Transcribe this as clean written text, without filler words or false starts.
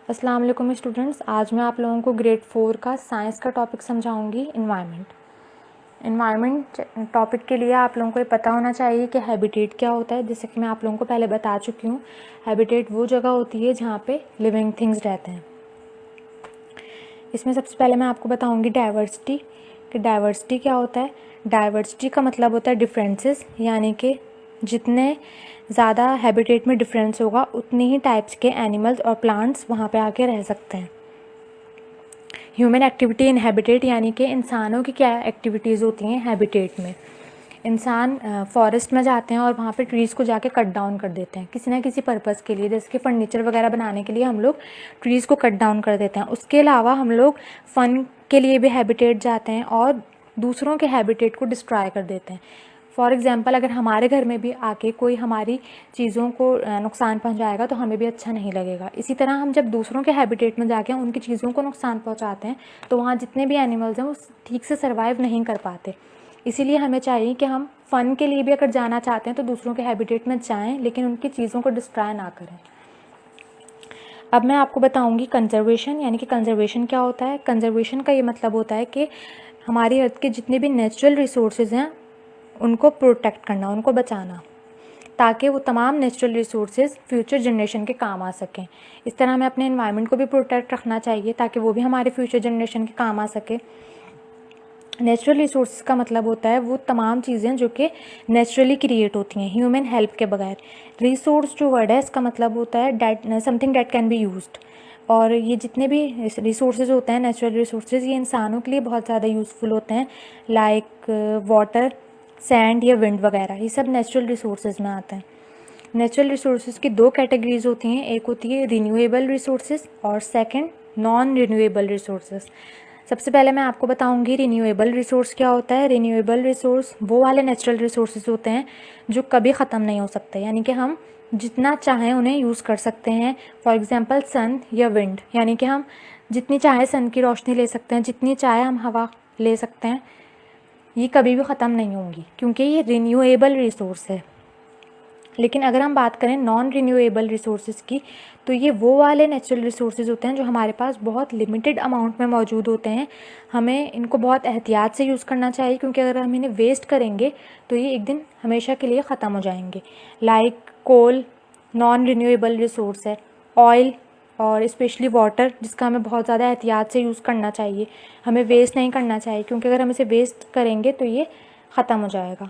अस्सलाम वालेकुम स्टूडेंट्स। आज मैं आप लोगों को ग्रेड 4 का साइंस का टॉपिक समझाऊंगी, इन्वायरमेंट। इन्वायरमेंट टॉपिक के लिए आप लोगों को ये पता होना चाहिए कि हैबिटेट क्या होता है। जैसे कि मैं आप लोगों को पहले बता चुकी हूँ, हैबिटेट वो जगह होती है जहाँ पे लिविंग थिंग्स रहते हैं। इसमें सबसे पहले मैं आपको बताऊँगी डाइवर्सिटी, कि डाइवर्सिटी क्या होता है। डाइवर्सिटी का मतलब होता है डिफरेंसेस, यानी कि जितने ज़्यादा हैबिटेट में डिफरेंस होगा उतने ही टाइप्स के एनिमल्स और प्लांट्स वहाँ पे आके रह सकते हैं। ह्यूमन एक्टिविटी इन हैबिटेट, यानी कि इंसानों की क्या एक्टिविटीज़ होती हैं हैबिटेट में। इंसान फॉरेस्ट में जाते हैं और वहाँ पे ट्रीज़ को जाके कट डाउन कर देते हैं किसी ना किसी पर्पज़ के लिए, जैसे कि फर्नीचर वगैरह बनाने के लिए हम लोग ट्रीज़ को कट डाउन कर देते हैं। उसके अलावा हम लोग फ़न के लिए भी हैबिटेट जाते हैं और दूसरों के हैबिटेट को डिस्ट्रॉय कर देते हैं। फॉर एग्ज़ाम्पल, अगर हमारे घर में भी आके कोई हमारी चीज़ों को नुकसान पहुंचाएगा तो हमें भी अच्छा नहीं लगेगा। इसी तरह हम जब दूसरों के हैबिटेट में जाके उनकी चीज़ों को नुकसान पहुंचाते हैं तो वहाँ जितने भी एनिमल्स हैं वो ठीक से सर्वाइव नहीं कर पाते। इसीलिए हमें चाहिए कि हम फ़न के लिए भी अगर जाना चाहते हैं तो दूसरों के हैबिटेट में जाएँ, लेकिन उनकी चीज़ों को डिस्ट्रॉय ना करें। अब मैं आपको बताऊंगी कंजर्वेशन, यानी कि कंजर्वेशन क्या होता है। कंजर्वेशन का ये मतलब होता है कि हमारी अर्थ के जितने भी नेचुरल रिसोर्सेज हैं उनको प्रोटेक्ट करना, उनको बचाना, ताकि वो तमाम नेचुरल रिसोर्सेज फ्यूचर जनरेशन के काम आ सकें। इस तरह हमें अपने एनवायरनमेंट को भी प्रोटेक्ट रखना चाहिए ताकि वो भी हमारे फ्यूचर जनरेशन के काम आ सके। नेचुरल रिसोर्सेज का मतलब होता है वो तमाम चीज़ें जो कि नेचुरली क्रिएट होती हैं ह्यूमन हेल्प के बगैर। रिसोर्स जो वर्ड है इसका मतलब होता है that, something that can be used. और ये जितने भी रिसोर्सेज होते हैं नेचुरल रिसोर्सेज, ये इंसानों के लिए बहुत ज़्यादा यूज़फुल होते हैं, लाइक वाटर, सैंड या विंड वगैरह। ये सब नेचुरल रिसोर्सेज में आते हैं। नेचुरल रिसोर्सेज की दो कैटेगरीज होती हैं, एक होती है रिन्यूएबल रिसोर्सेज और सेकंड नॉन रिन्यूएबल रिसोर्सेज। सबसे पहले मैं आपको बताऊंगी रिन्यूएबल रिसोर्स क्या होता है। रिन्यूएबल रिसोर्स वो वाले नेचुरल रिसोर्सेज होते हैं जो कभी ख़त्म नहीं हो सकते, यानी कि हम जितना चाहें उन्हें यूज़ कर सकते हैं। फॉर एग्जांपल सन या विंड, यानी कि हम जितनी चाहे सन की रोशनी ले सकते हैं, जितनी चाहे हम हवा ले सकते हैं। ये कभी भी ख़त्म नहीं होंगी क्योंकि ये रिन्यूएबल रिसोर्स है। लेकिन अगर हम बात करें नॉन रिन्यूएबल रिसोर्सेज की, तो ये वो वाले नेचुरल रिसोर्सेज होते हैं जो हमारे पास बहुत लिमिटेड अमाउंट में मौजूद होते हैं। हमें इनको बहुत एहतियात से यूज़ करना चाहिए क्योंकि अगर हम इन्हें वेस्ट करेंगे तो ये एक दिन हमेशा के लिए ख़त्म हो जाएंगे। लाइक कोल नॉन रिन्यूएबल रिसोर्स है, ऑयल और स्पेशली वाटर, जिसका हमें बहुत ज़्यादा एहतियात से यूज़ करना चाहिए। हमें वेस्ट नहीं करना चाहिए क्योंकि अगर हम इसे वेस्ट करेंगे तो ये ख़त्म हो जाएगा।